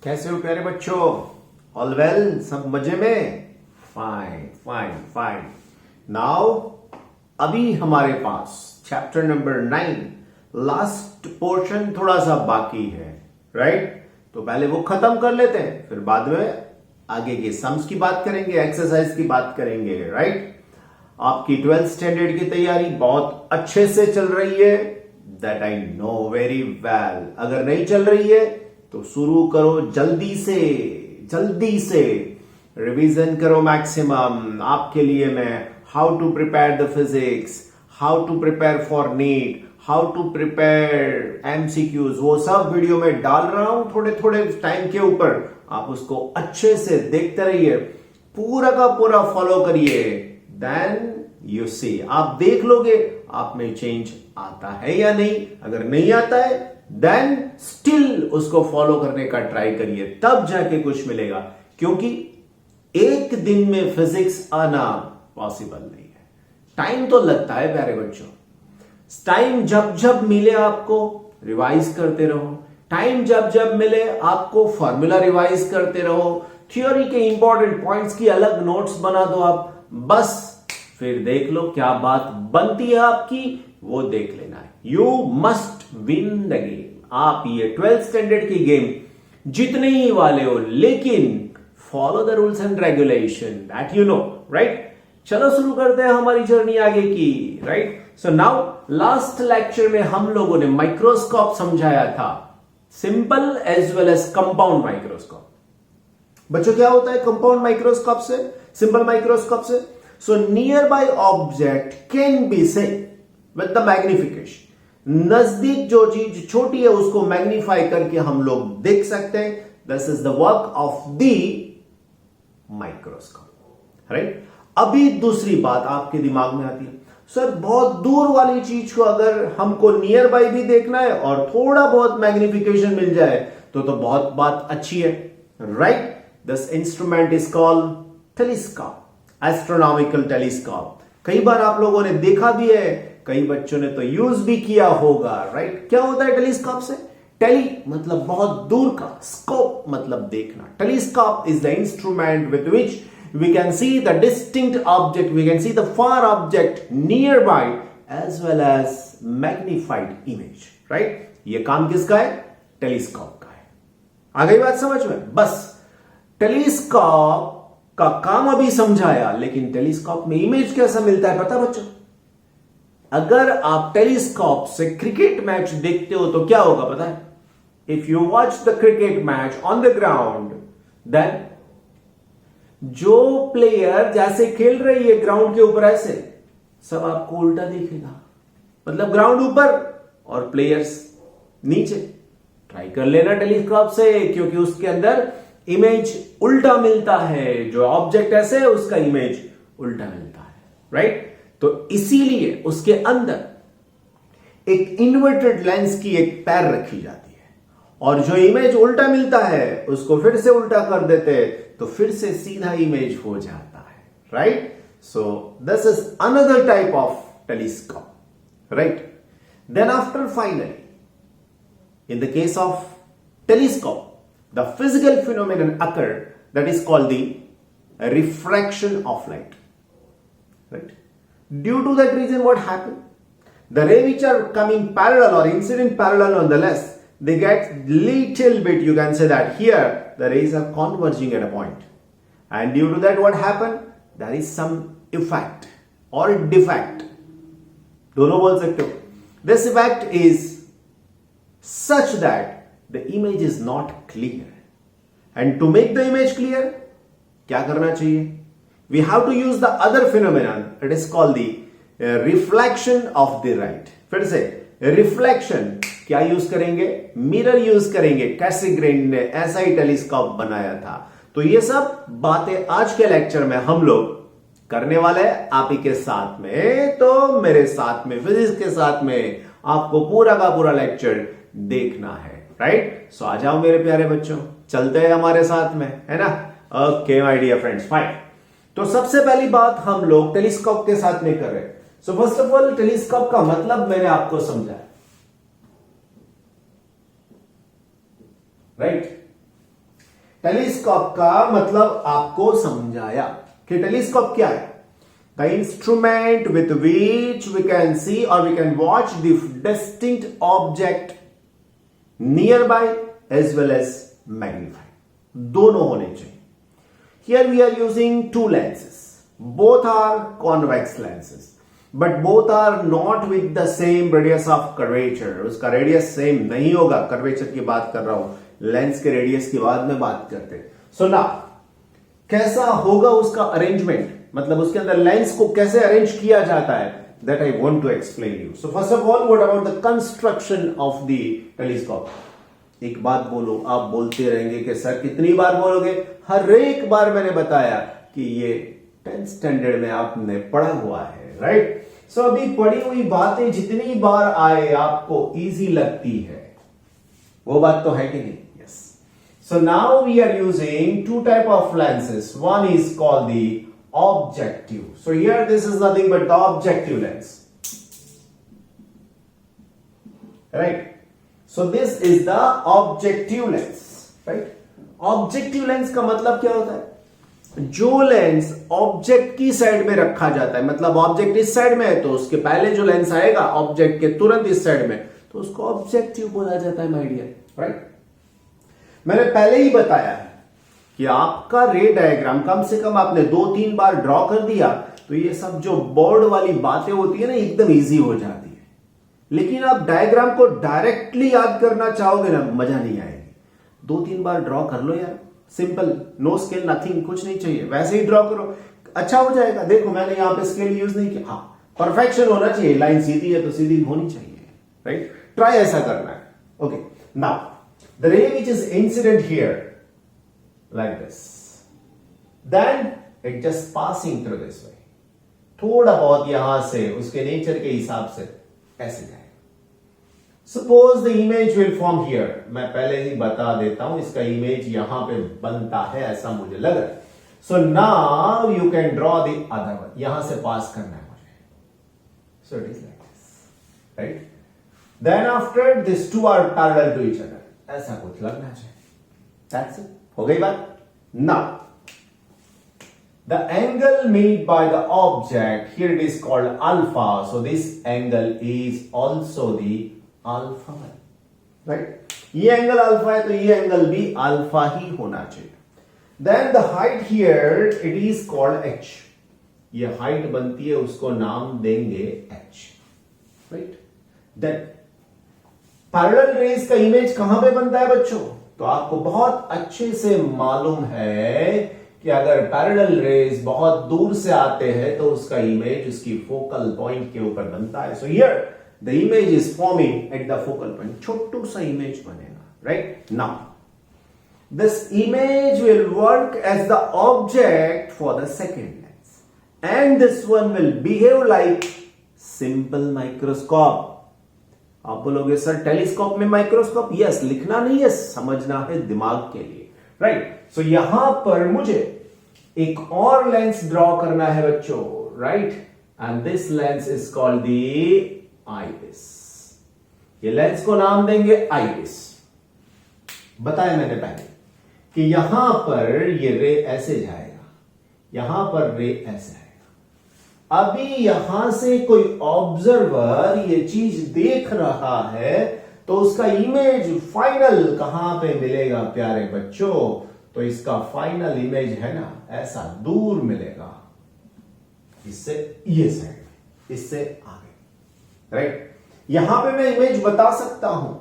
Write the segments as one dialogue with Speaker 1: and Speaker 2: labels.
Speaker 1: कैसे हो प्यारे बच्चों? All well? सब मजे में? Fine fine fine. नाउ अभी हमारे पास चैप्टर नंबर 9 लास्ट पोर्शन थोड़ा सा बाकी है, राइट? तो पहले वो खत्म कर लेते हैं, फिर बाद में आगे के सम्स की बात करेंगे, एक्सरसाइज की बात करेंगे, राइट? आपकी 12th स्टैंडर्ड की तैयारी बहुत अच्छे से चल रही है, that I know very well. अगर नहीं चल रही है तो शुरू करो जल्दी से रिवीजन करो मैक्सिमम। आपके लिए मैं how to prepare the physics, how to prepare for NEET, how to prepare MCQs, वो सब वीडियो में डाल रहा हूं थोड़े थोड़े टाइम के ऊपर। आप उसको अच्छे से देखते रहिए, पूरा का पूरा फॉलो करिए, देन यू सी, आप देख लोगे आप में चेंज आता है या नहीं। अगर नहीं आता है देन स्टिल उसको फॉलो करने का ट्राई करिए, तब जाके कुछ मिलेगा। क्योंकि एक दिन में फिजिक्स आना पॉसिबल नहीं है, टाइम तो लगता है प्यारे बच्चों। टाइम जब जब मिले आपको रिवाइज करते रहो, टाइम जब जब मिले आपको फॉर्मूला रिवाइज करते रहो, थ्योरी के इंपॉर्टेंट पॉइंट्स की अलग नोट्स बना दो आप, बस फिर देख लो क्या बात बनती है आपकी, वो देख लेना है। You must win the game. आप ये 12th स्टैंडर्ड की गेम जीतने ही वाले हो, लेकिन follow the rules and regulation that you know, right? चलो शुरू करते हैं हमारी जर्नी आगे की, right? So now last lecture में हम लोगों ने माइक्रोस्कोप समझाया था, simple as well as compound microscope. बच्चों क्या होता है कंपाउंड माइक्रोस्कोप से, सिंपल माइक्रोस्कोप से? So nearby object can be seen with the magnification. नजदीक जो चीज छोटी है उसको मैग्नीफाई करके हम लोग देख सकते हैं। This is the work of the microscope, right? अभी दूसरी बात आपके दिमाग में आती है, सर बहुत दूर वाली चीज को अगर हमको नियर बाय भी देखना है और थोड़ा बहुत मैग्निफिकेशन मिल जाए तो बहुत बात अच्छी है, right? This instrument is called telescope, astronomical telescope. कई बार आप लोगों ने देखा भी है, कई बच्चों ने तो यूज भी किया होगा, राइट? क्या होता है टेलीस्कोप से? टेली मतलब बहुत दूर का, स्कोप मतलब देखना। Telescope is the instrument with which we can see the distinct object, we can see the far object nearby as well as magnified image, right? ये काम किसका है? टेलीस्कोप का है। आ गई बात समझ में? बस टेलीस्कोप का काम अभी समझाया, लेकिन टेलीस्कोप में इमेज कैसा मिलता है पता बच्चों? अगर आप टेलीस्कोप से क्रिकेट मैच देखते हो तो क्या होगा पता है? If you watch the cricket match on the ground, then जो प्लेयर जैसे खेल रही है ग्राउंड के ऊपर, ऐसे सब आपको उल्टा दिखेगा। मतलब ग्राउंड ऊपर और प्लेयर्स नीचे। ट्राई कर लेना टेलीस्कोप से, क्योंकि उसके अंदर इमेज उल्टा मिलता है। जो ऑब्जेक्ट ऐसे है उसका इमेज उल्टा मिलता है, राइट? तो इसीलिए उसके अंदर एक इन्वर्टेड लेंस की एक पैर रखी जाती है, और जो इमेज उल्टा मिलता है उसको फिर से उल्टा कर देते हैं तो फिर से सीधा इमेज हो जाता है, right? So this is another type of telescope, right? Then after finally in the case of telescope, the physical phenomenon occur that is called the refraction of light, right? Due to that reason, what happened? The ray which are coming parallel or incident parallel on the lens, they get little bit, you can say that here the rays are converging at a point, and due to that what happened? There is some effect or defect, दोनों बोल सकते हो। This effect is such that the image is not clear, and to make the image clear क्या करना चाहिए? We have to use the other phenomenon, it is called the reflection of the light। फिर से reflection क्या use करेंगे? Mirror use करेंगे। कैसिग्रेन ने ऐसा ही टेलीस्कोप बनाया था। तो ये सब बातें आज के लेक्चर में हम लोग करने वाले हैं आप ही के साथ में। तो मेरे साथ में, फिजिक्स के साथ में आपको पूरा का पूरा लेक्चर देखना है, राइट? सो आ जाओ मेरे प्यारे बच्चों, चलते हैं हमारे साथ में, है ना? Okay my dear friends, fine. तो सबसे पहली बात हम लोग टेलीस्कोप के साथ में कर रहे हैं। सो फर्स्ट ऑफ ऑल टेलीस्कोप का मतलब मैंने आपको समझाया, राइट? टेलीस्कोप का मतलब आपको समझाया कि टेलीस्कोप क्या है। The instrument with which we can see और we can watch the distinct object nearby as well as magnify, दोनों होने चाहिए। Here we are using two lenses, both are convex lenses, but both are not with the same radius of curvature. उसका radius same नहीं होगा, curvature की बात कर रहा हूं, लेंस के रेडियस की बाद में बात करते हैं। सो ना कैसा होगा उसका अरेंजमेंट, मतलब उसके अंदर लेंस को कैसे अरेंज किया जाता है, that I want to explain you. So first of all, what about the construction of the telescope. एक बात बोलो, आप बोलते रहेंगे कि सर कितनी बार बोलोगे, हर एक बार मैंने बताया कि ये 10th स्टैंडर्ड में आपने पढ़ा हुआ है, राइट। सो अभी पढ़ी हुई बातें जितनी बार आए आपको इजी लगती है, वो बात तो है कि नहीं? Yes. So now we are using two type of lenses, one is called the objective. So here this is nothing but the objective lens, right. So this is the objective lens, right. Objective lens का मतलब क्या होता है? जो lens object की side में रखा जाता है, मतलब ऑब्जेक्ट इस साइड में है तो उसके पहले जो लेंस आएगा ऑब्जेक्ट के तुरंत इस साइड में, तो उसको ऑब्जेक्टिव बोला जाता है, माय डियर, राइट। मैंने पहले ही बताया है कि आपका रे डायग्राम कम से कम आपने 2-3 बार ड्रॉ कर दिया तो ये सब जो बोर्ड वाली बातें होती है ना, एकदम इजी हो जाती है। लेकिन आप डायग्राम को डायरेक्टली याद करना चाहोगे ना, मजा नहीं आएगी। 2-3 बार ड्रॉ कर लो यार, सिंपल, नो स्केल, नथिंग, कुछ नहीं चाहिए, वैसे ही ड्रॉ करो, अच्छा हो जाएगा। देखो मैंने यहां पे स्केल यूज नहीं किया, हाँ परफेक्शन होना चाहिए, लाइन सीधी है तो सीधी होनी चाहिए, राइट। ट्राई ऐसा करना है, okay. Now the ray which is incident here like this, then it just passing through this way, थोड़ा बहुत यहां से उसके नेचर के हिसाब से ऐसे जाए। Suppose the image will form here, मैं पहले ही बता देता हूं इसका इमेज यहां पे बनता है, ऐसा मुझे लग रहा है। So now you can draw the other one, यहां से पास करना है मुझे, so it is like this, right. Then after this two are parallel to each other, ऐसा कुछ लगना चाहिए, दैट्स इट, हो गई बात। Now the angle made by the object, here it is called alpha, so this angle is also the alpha है, right. ये angle alpha है तो ये एंगल भी अल्फा ही होना चाहिए। Then the height here it is called H, ये हाइट बनती है, उसको नाम देंगे H, right. Then parallel rays का इमेज कहां पे बनता है बच्चों? तो आपको बहुत अच्छे से मालूम है कि अगर पैरेलल रेज बहुत दूर से आते हैं तो उसका इमेज उसकी फोकल पॉइंट के ऊपर बनता है। So here the image is forming at the focal point, छोटू सा इमेज बनेगा, right? Now this image will work as the object for the second lens and this one will behave like simple microscope. आप बोलोगे sir telescope में microscope, yes, लिखना नहीं है, समझना है दिमाग के लिए, राइट। सो यहां पर मुझे एक और लेंस ड्रॉ करना है बच्चों, right, and this lens is called the eyepiece. ये लेंस को नाम देंगे आईपिस। बताया मैंने पहले कि यहां पर ये रे ऐसे जाएगा, यहां पर रे ऐसे आएगा। अभी यहां से कोई ऑब्जर्वर ये चीज देख रहा है तो उसका इमेज फाइनल कहां पे मिलेगा प्यारे बच्चों? तो इसका फाइनल इमेज है ना, ऐसा दूर मिलेगा, इससे ये साइड, इससे आगे, राइट। यहां पे मैं इमेज बता सकता हूं,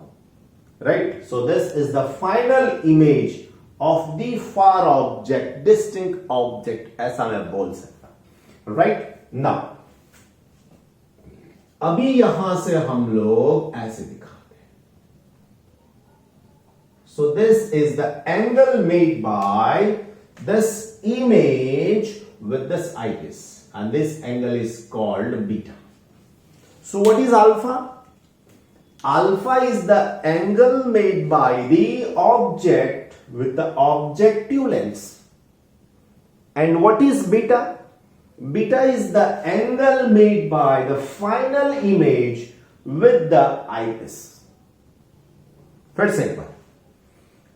Speaker 1: right. So this is the final image of the far object, distinct object, ऐसा मैं बोल सकता हूं, राइट। नाउ अभी यहां से हम लोग ऐसे दिखाते हैं। So this is the angle made by this image with this eyepiece and this angle is called beta. So what is alpha? Alpha is the angle made by the object with the objective lens. And what is beta? Beta is the angle made by the final image with the eyepiece. फिर से एक बार,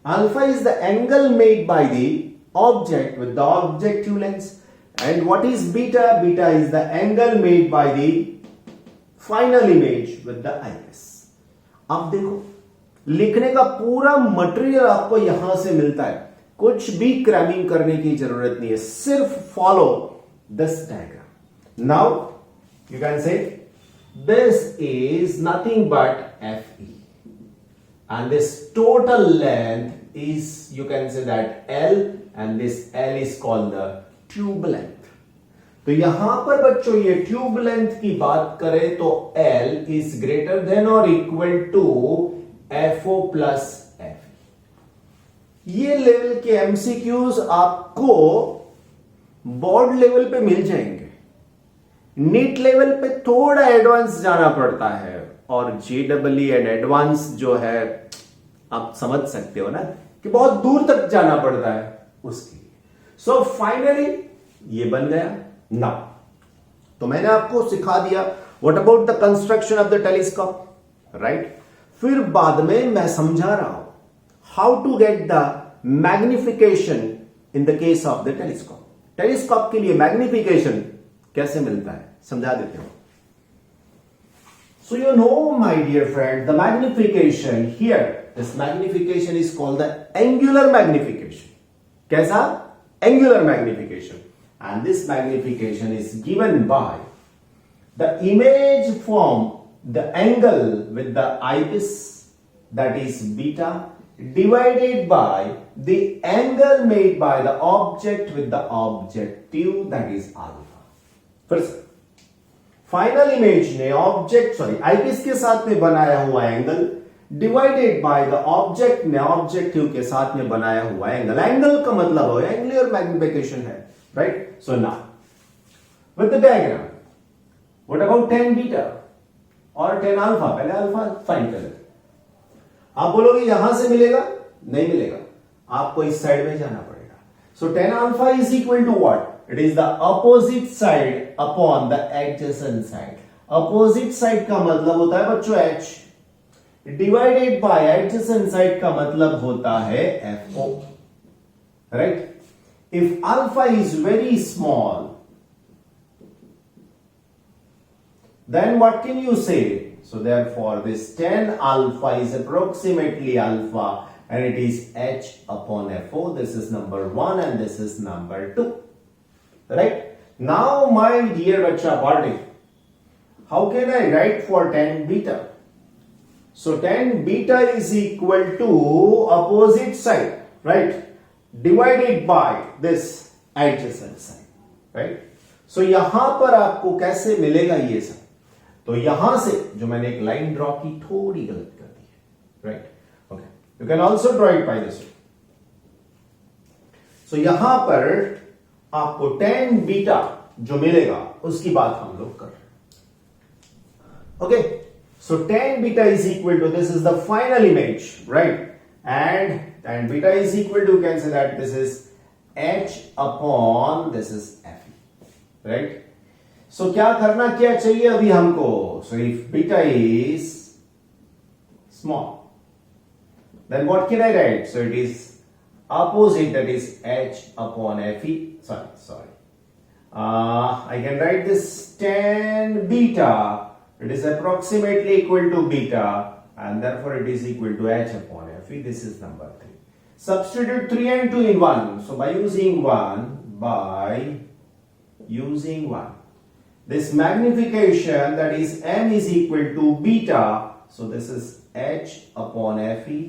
Speaker 1: Alpha is the angle made by the object with the objective lens. And what is beta? Beta is the angle made by the final image with the eyepiece. अब देखो, लिखने का पूरा material आपको यहां से मिलता है, कुछ भी क्रैमिंग करने की जरूरत नहीं है, सिर्फ follow this diagram. Now you can say this is nothing but FE. And this total length is, you can say that L, and this L is called the tube length. तो यहां पर बच्चों ये ट्यूब लेंथ की बात करें तो L is greater than or equal to FO plus F. ये लेवल के MCQs आपको बोर्ड लेवल पे मिल जाएंगे. नीट लेवल पे थोड़ा एडवांस जाना पड़ता है, और JEE एंड एडवांस जो है आप समझ सकते हो ना कि बहुत दूर तक जाना पड़ता है उसके लिए. सो फाइनली ये बन गया. नाउ तो मैंने आपको सिखा दिया what about the construction of the telescope, right. फिर बाद में मैं समझा रहा हूं how to get the magnification in the case of the telescope. Telescope के लिए मैग्निफिकेशन कैसे मिलता है समझा देते हो. So you know, my dear friend, the magnification here, this magnification is called the angular magnification. कैसा? Angular magnification. And this magnification is given by the image from the angle with the eyepiece, that is beta, divided by the angle made by the object with the objective, that is alpha. First, final image ने eyepiece के साथ में बनाया हुआ angle divided by the object ने objective के साथ में बनाया हुआ एंगल. एंगल का मतलब हो एंगुलर मैग्निफिकेशन है, right. So now with the diagram what about tan beta और tan अल्फा. पहले अल्फा फाइंड कर लेते. आप बोलोगे यहां से मिलेगा, नहीं मिलेगा, आपको इस साइड में जाना पड़ेगा. So tan alpha is equal to what? It is the opposite side upon the adjacent side. Opposite side का मतलब होता है बच्चों H, divided by adjacent side का मतलब होता है FO, right? If alpha is very small, then what can you say? So therefore this tan alpha is approximately alpha, and it is H upon FO. This is number 1 and this is number 2. Right? Now my dear bacha party, how can I write for tan beta? So tan beta is equal to opposite side, right, divided by this adjacent side, right? So यहां पर आपको कैसे मिलेगा ये सब? तो यहां से जो मैंने एक लाइन ड्रॉ की थोड़ी गलत कर दी है, right? Okay, you can also draw it by this way. So यहां पर आपको tan बीटा जो मिलेगा उसकी बात हम लोग कर रहे हैं. Okay, so tan beta is equal to, this is the final image, right, and tan beta is equal to, can say that this is H upon this is Fe, right. So क्या करना क्या चाहिए अभी हमको? So if beta is small, then what can I write? So it is opposite, that is H upon Fe. Sorry. I can write this tan beta. It is approximately equal to beta, and therefore it is equal to H upon Fe. This is number 3. Substitute 3 and 2 in 1. So by using 1, this magnification, that is M is equal to beta. So this is H upon Fe.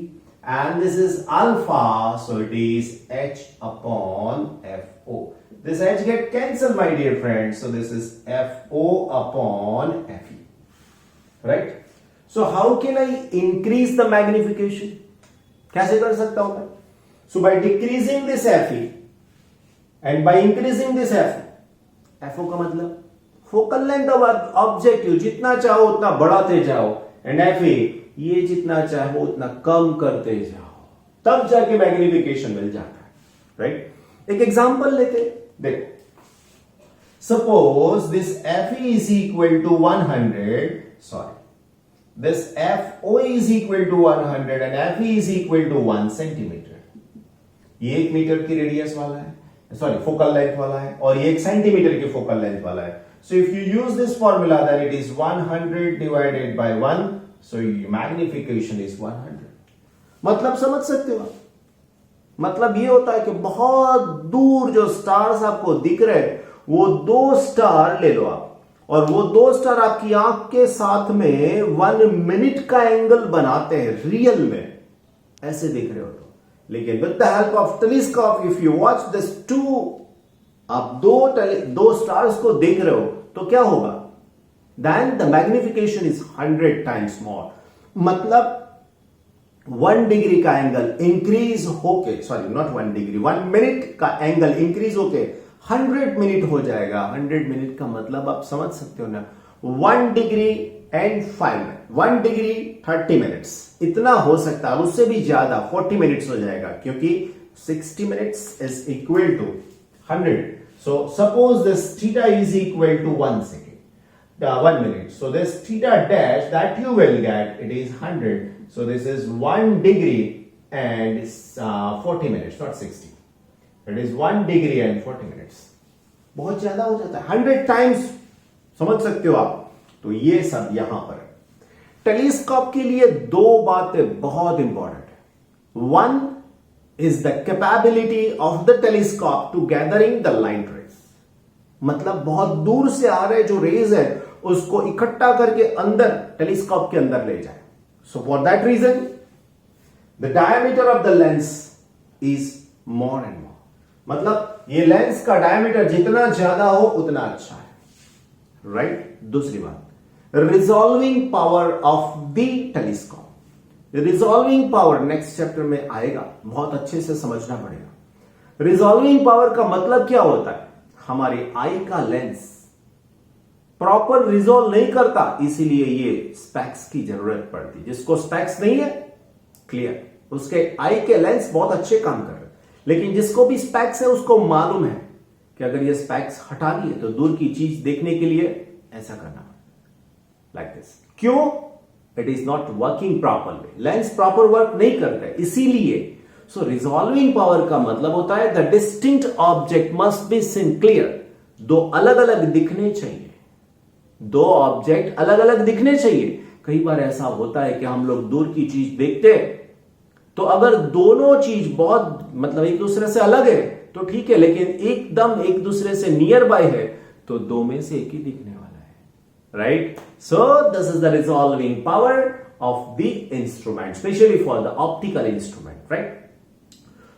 Speaker 1: And this is alpha, so it is H upon FO. This H get cancelled, my dear friends, so this is FO upon Fe, right? So how can I increase the magnification? कैसे कर सकता हूं मैं? So by decreasing this Fe and by increasing this FO. FO का मतलब focal length of objective, जितना चाहो उतना बढ़ाते जाओ, एंड Fe ये जितना चाहो उतना कम करते जाओ, तब जाके मैग्निफिकेशन मिल जाता है, राइट. एक एग्जांपल लेते, देखो, suppose this Fe is equal to 100, sorry, this FO is equal to 100 and FE is equal to 1 centimetre. ये 1 मीटर की रेडियस वाला है, सॉरी फोकल लेंथ वाला है, और ये 1 सेंटीमीटर की फोकल लेंथ वाला है। So if you use this formula, then it is 100 divided by 1, so magnification is 100। मतलब समझ सकते हो आप? मतलब ये होता है कि बहुत दूर जो स्टार्स आपको दिख रहे हैं, वो 2 स्टार ले लो आप, और वो 2 स्टार आपकी आंख के साथ में 1 मिनट का एंगल बनाते हैं रियल में, ऐसे दिख रहे हो तो। लेकिन with the help of telescope, if you watch this 2, आप दो स्टार्स को देख रहे हो तो क्या होगा? Then the magnification is 100 times more. मतलब 1 डिग्री का एंगल इंक्रीज होके, सॉरी नॉट 1 डिग्री, 1 मिनट का एंगल इंक्रीज होके 100 मिनट हो जाएगा। 100 मिनट का मतलब आप समझ सकते हो ना, 1 डिग्री एंड 5, 1 डिग्री 30 मिनट्स, इतना हो सकता है। उससे भी ज्यादा 40 मिनट्स हो जाएगा, क्योंकि 60 minutes is equal to 100। So suppose this theta is equal to 1 second, 1 minute. So this theta dash that you will get, it is 100. So this is 1 degree and 40 minutes, not 60. It is 1 degree and 40 minutes. बहुत ज्यादा हो जाता है, 100 times, समझ सकते हो आप? तो ये सब यहां पर है। टेलीस्कोप के लिए 2 बातें बहुत इंपॉर्टेंट है। 1 is the capability of the telescope to gathering the light rays। मतलब बहुत दूर से आ रहे जो रेज है उसको इकट्ठा करके अंदर टेलीस्कोप के अंदर ले जाए। So for that reason the diameter of the lens is more and more। मतलब ये लेंस का डायमीटर जितना ज्यादा हो उतना अच्छा है, राइट? दूसरी बात, resolving power of the telescope. Resolving power next chapter में आएगा, बहुत अच्छे से समझना पड़ेगा। रिजॉल्विंग पावर का मतलब क्या होता है? हमारी आई का लेंस प्रॉपर रिजॉल्व नहीं करता, इसीलिए ये स्पेक्स की जरूरत पड़ती। जिसको स्पेक्स नहीं है, क्लियर, उसके आई के लेंस बहुत अच्छे काम कर रहे हैं। लेकिन जिसको भी स्पेक्स है उसको मालूम है कि अगर ये स्पेक्स हटा दिए तो दूर की चीज देखने के लिए ऐसा करना, लाइक दिस। क्यों? It is not working properly, lens proper work नहीं करता है, इसीलिए। सो रिजॉल्विंग पावर का मतलब होता है the distinct object must be seen clear. 2 अलग अलग दिखने चाहिए, 2 ऑब्जेक्ट अलग अलग दिखने चाहिए। कई बार ऐसा होता है कि हम लोग दूर की चीज देखते हैं, तो अगर दोनों चीज बहुत मतलब एक दूसरे से अलग है तो ठीक है, लेकिन एकदम एक दूसरे से नियर बाय है तो 2 में से एक ही दिखने वाला है, right? So this is the resolving power of the instrument, specially for the optical instrument, right?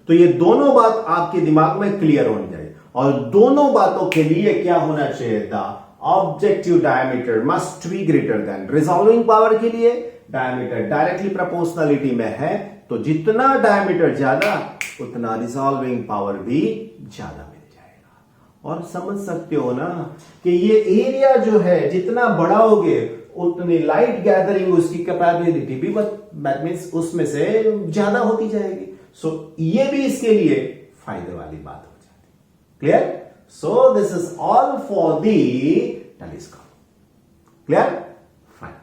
Speaker 1: तो ये दोनों बात आपके दिमाग में क्लियर होनी चाहिए, और दोनों बातों के लिए क्या होना चाहिए? The objective diameter must be greater than resolving power. के लिए डायमीटर डायरेक्टली प्रोपोर्शनलिटी में है, तो जितना डायमीटर ज्यादा उतना रिजॉल्विंग पावर भी ज्यादा मिल जाएगा। और समझ सकते हो ना कि ये एरिया जो है जितना बढ़ाओगे उतनी लाइट गैदरिंग, उसकी कैपेबिलिटी भी मींस उसमें से ज्यादा होती जाएगी। सो ये भी इसके लिए फायदे वाली बात हो जाती है। Clear? So this is all for the telescope. Clear? Fine.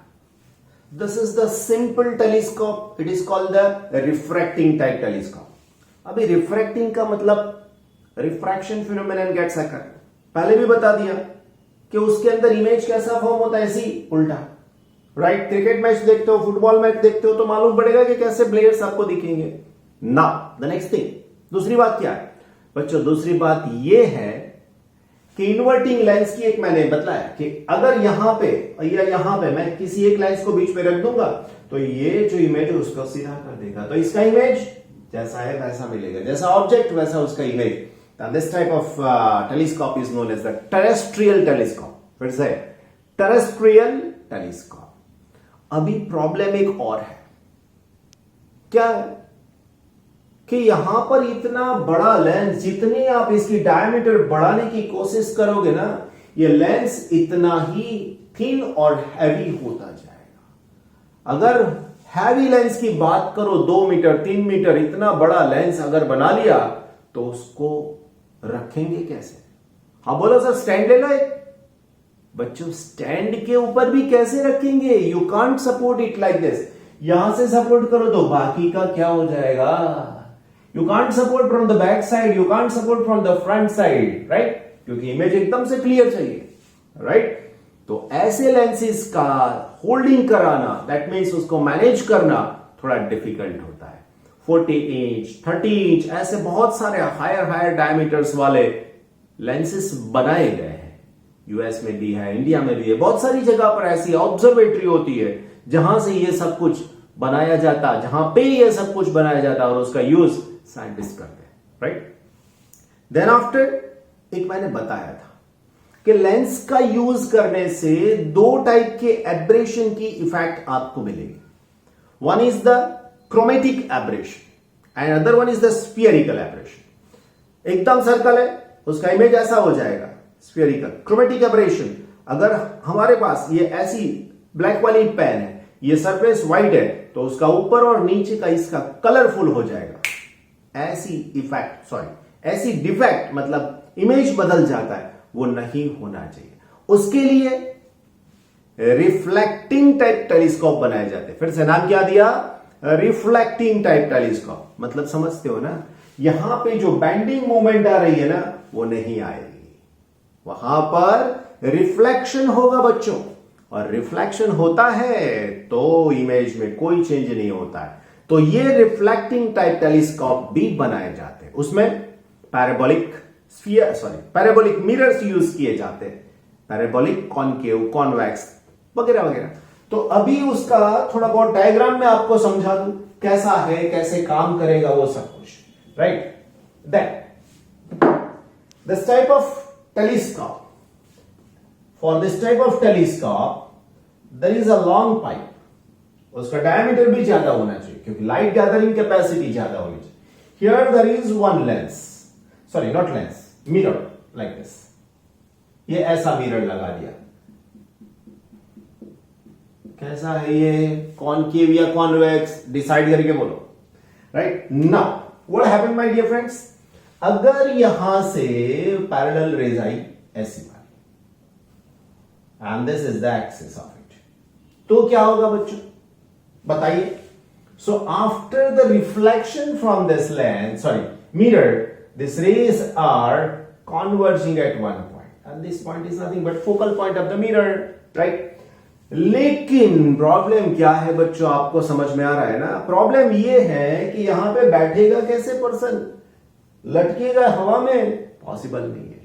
Speaker 1: This is the simple telescope, it is called the refracting type telescope. अभी रिफ्रैक्टिंग का मतलब रिफ्रैक्शन फिनोमेनन गेट्स अकर, पहले भी बता दिया कि उसके अंदर इमेज कैसा फॉर्म होता है, ऐसी उल्टा, राइट? क्रिकेट मैच देखते हो, फुटबॉल मैच देखते हो तो मालूम पड़ेगा कि कैसे प्लेयर्स आपको दिखेंगे। नाउ द नेक्स्ट थिंग, दूसरी बात क्या है बच्चों? दूसरी बात यह है कि इन्वर्टिंग लेंस की एक मैंने बताया कि अगर यहां पे या यहां पे मैं किसी एक लेंस को बीच में रख दूंगा तो ये जो इमेज है उसको सीधा कर देगा, तो इसका इमेज जैसा है वैसा मिलेगा, जैसा ऑब्जेक्ट वैसा उसका image. This type of telescope is known as the terrestrial telescope. फिर से terrestrial telescope। अभी प्रॉब्लम एक और है, क्या है कि यहां पर इतना बड़ा लेंस, जितनी आप इसकी डायमीटर बढ़ाने की कोशिश करोगे ना, ये लेंस इतना ही थिन और हैवी होता जाएगा। अगर हैवी लेंस की बात करो, 2 मीटर 3 मीटर इतना बड़ा लेंस अगर बना लिया तो उसको रखेंगे कैसे? हाँ बोलो सर, स्टैंड लेना एक, बच्चों स्टैंड के ऊपर भी कैसे रखेंगे? You can't support it like this. यहां से सपोर्ट करो तो बाकी का क्या हो जाएगा? You can't support from the back side, you can't support from the front side, right? क्योंकि इमेज एकदम से क्लियर चाहिए, राइट? तो ऐसे लेंसेज का होल्डिंग कराना, दैट मीन्स उसको मैनेज करना थोड़ा डिफिकल्ट होता है। 40 इंच, 30 इंच, ऐसे बहुत सारे हायर डायमीटर्स वाले लेंसेज बनाए गए हैं। यूएस में भी है, इंडिया में भी है, बहुत सारी जगह पर ऐसी ऑब्जर्वेटरी होती है जहां से ये सब कुछ बनाया जाता, जहां पे ये सब कुछ बनाया जाता और उसका यूज साइंटिस्ट करते हैं, राइट? देन आफ्टर, एक मैंने बताया था कि लेंस का यूज करने से दो टाइप के एब्रेशन की इफेक्ट आपको मिलेगी। One is the chromatic aberration and other one is the spherical aberration. एकदम सर्कल है, उसका इमेज ऐसा हो जाएगा स्फीयरिकल। क्रोमेटिक एब्रेशन, अगर हमारे पास ये ऐसी ब्लैक वाली पेन है, ये सरफेस व्हाइट है, तो उसका ऊपर और नीचे का इसका कलरफुल हो जाएगा। ऐसी इफेक्ट, सॉरी ऐसी डिफेक्ट, मतलब इमेज बदल जाता है, वो नहीं होना चाहिए। उसके लिए रिफ्लेक्टिंग टाइप टेलीस्कोप बनाए जाते हैं। फिर से नाम क्या दिया? Reflecting type telescope. मतलब समझते हो ना, यहां पे जो बेंडिंग मूवमेंट आ रही है ना, वो नहीं आएगी, वहां पर रिफ्लेक्शन होगा बच्चों। और रिफ्लेक्शन होता है तो इमेज में कोई चेंज नहीं होता है। तो ये रिफ्लेक्टिंग टाइप टेलीस्कोप भी बनाए जाते हैं। उसमें पैराबोलिक पैराबोलिक मिरर्स यूज किए जाते हैं, पैराबोलिक, कॉनकेव, कॉन्वेक्स वगैरह वगैरह। तो अभी उसका थोड़ा बहुत डायग्राम में आपको समझा दूं, कैसा है, कैसे काम करेगा वो सब कुछ, right? Then this type of telescope, for this type of telescope there is a long pipe. उसका डायमीटर भी ज्यादा होना चाहिए क्योंकि लाइट गैदरिंग कैपेसिटी ज्यादा होनी चाहिए। Here there is one lens, sorry not lens, mirror like this. ये ऐसा मिरर लगा दिया। कैसा है ये? कॉनकेव या कॉन्वेक्स? डिसाइड करके बोलो, right? Now what happened my dear friends, अगर यहां से पैरेलल रेज आई ऐसी वाली, and this is the axis of it, तो क्या होगा बच्चों बताइए? So after the reflection from this lens, sorry mirror, these rays are converging at one point and this point is nothing but focal point of the mirror, right? लेकिन problem क्या है बच्चों, आपको समझ में आ रहा है ना? प्रॉब्लम ये है कि यहां पे बैठेगा कैसे पर्सन? लटकेगा हवा में? पॉसिबल नहीं है।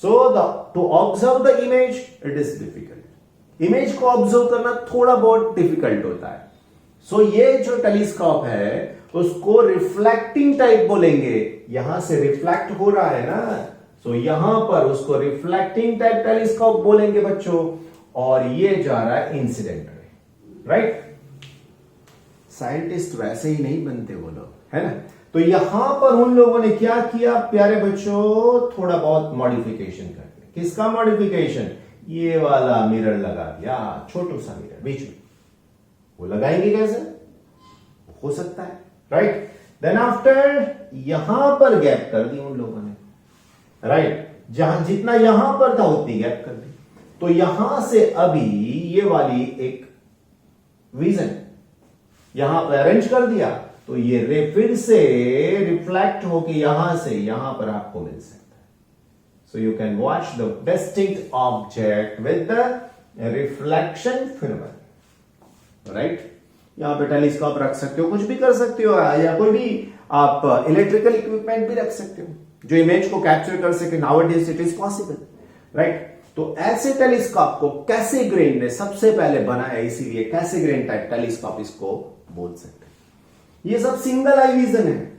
Speaker 1: So to observe the image it is difficult. Image को ऑब्जर्व करना थोड़ा बहुत डिफिकल्ट होता है। सो ये जो टेलीस्कोप है उसको रिफ्लेक्टिंग टाइप बोलेंगे। यहां से रिफ्लेक्ट हो रहा है ना, सो यहां पर उसको रिफ्लेक्टिंग टाइप टेलीस्कोप बोलेंगे बच्चों। और ये जा रहा है इंसिडेंट रे, राइट? साइंटिस्ट वैसे ही नहीं बनते वो लोग, है ना? तो यहां पर उन लोगों ने क्या किया प्यारे बच्चों? थोड़ा बहुत मॉडिफिकेशन कर दिया। किसका मॉडिफिकेशन? ये वाला मिरर लगा दिया, छोटू सा मिरर बीच में। वो लगाएंगे कैसे? हो सकता है, राइट? देन आफ्टर यहां पर गैप कर दी उन लोगों ने, राइट? जहां जितना यहां पर था उतनी गैप कर दी। तो यहां से अभी ये वाली एक विजन यहां पर अरेंज कर दिया, तो ये रे फिर से रिफ्लेक्ट होके यहां से यहां पर आपको मिल सकता है। So you can watch the distinct object with the reflection phenomenon, right? यहां पे टेलीस्कोप रख सकते हो, कुछ भी कर सकते हो, या कोई भी आप इलेक्ट्रिकल इक्विपमेंट भी रख सकते हो जो इमेज को कैप्चर कर सके। Nowadays it is possible, right? तो ऐसे टेलीस्कोप को कैसेग्रेन ने सबसे पहले बनाया, इसीलिए कैसेग्रेन टाइप टेलीस्कोप इसको बोल सकते हैं। ये सब सिंगल आई विजन है।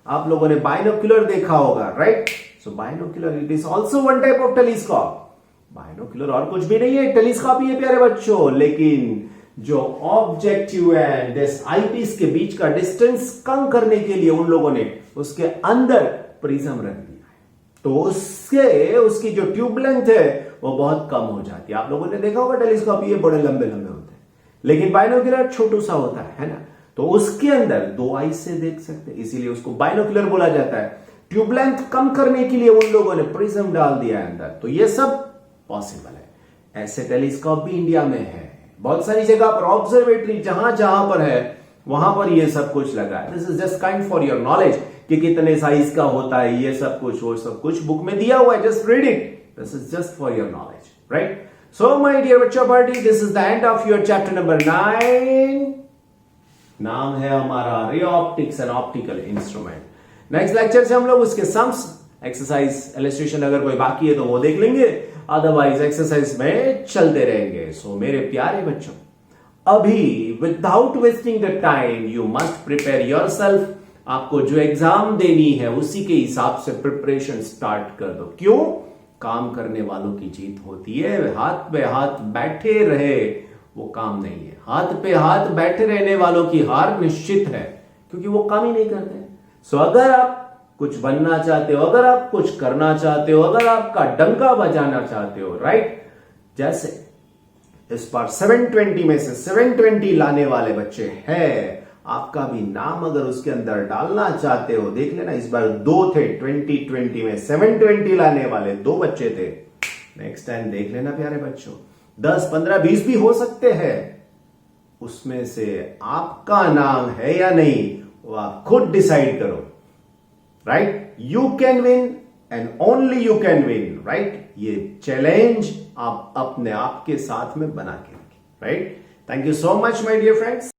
Speaker 1: आप लोगों ने बाइनोक्यूलर देखा होगा, right? So binocular it is also one type of telescope. Binocular और कुछ भी नहीं है, टेलीस्कोप ही है प्यारे बच्चों। लेकिन जो ऑब्जेक्टिव एंड दिस आईपीस के बीच का डिस्टेंस कम करने के लिए उन लोगों ने उसके अंदर प्रिज्म रख दिया है, तो उसकी जो ट्यूब लेंथ है वो बहुत कम हो जाती है। आप लोगों ने देखा होगा टेलीस्कोप ये बड़े लंबे लंबे होते हैं, लेकिन बाइनोक्यूलर छोटू सा होता है ना? तो उसके अंदर दो आई से देख सकते हैं, इसीलिए उसको बाइनोक्यूलर बोला जाता है। ट्यूब लेंथ कम करने के लिए उन लोगों ने प्रिज्म डाल दिया है अंदर। तो ये सब पॉसिबल है। ऐसे टेलीस्कोप भी इंडिया में है, बहुत सारी जगह पर ऑब्जर्वेटरी जहां जहां पर है वहां पर ये सब कुछ लगा है। This is just kind for your knowledge कि कितने साइज का होता है ये सब कुछ, वो सब कुछ बुक में दिया हुआ है, just read it, this is just for your knowledge, right. So my dear बच्चों party, this is the end of your chapter number 9। नाम है हमारा ray optics and optical instrument. Next lecture से हम लोग उसके सम्स, एक्सरसाइज, इलस्ट्रेशन अगर कोई बाकी है तो वो देख लेंगे, अदरवाइज एक्सरसाइज में चलते रहेंगे। सो मेरे प्यारे बच्चों, अभी without wasting the time you must prepare yourself. आपको जो एग्जाम देनी है उसी के हिसाब से प्रिपरेशन स्टार्ट कर दो। क्यों? काम करने वालों की जीत होती है, हाथ पे हाथ बैठे रहे वो काम नहीं है। हाथ पे हाथ बैठे रहने वालों की हार निश्चित है, क्योंकि वो काम ही नहीं करते। सो अगर आप कुछ बनना चाहते हो, अगर आप कुछ करना चाहते हो, अगर आपका डंका बजाना चाहते हो, राइट, जैसे इस बार 720 में से 720 लाने वाले बच्चे हैं, आपका भी नाम अगर उसके अंदर डालना चाहते हो, देख लेना इस बार 2 थे, 2020 में 720 लाने वाले 2 बच्चे थे। नेक्स्ट टाइम देख लेना प्यारे बच्चों, 10, 15, 20 भी हो सकते हैं, उसमें से आपका नाम है या नहीं वो आप खुद डिसाइड करो, right. You can win and only you can win, right. ये चैलेंज आप अपने आप के साथ में बना के रखें, right. Thank you so much my dear friends.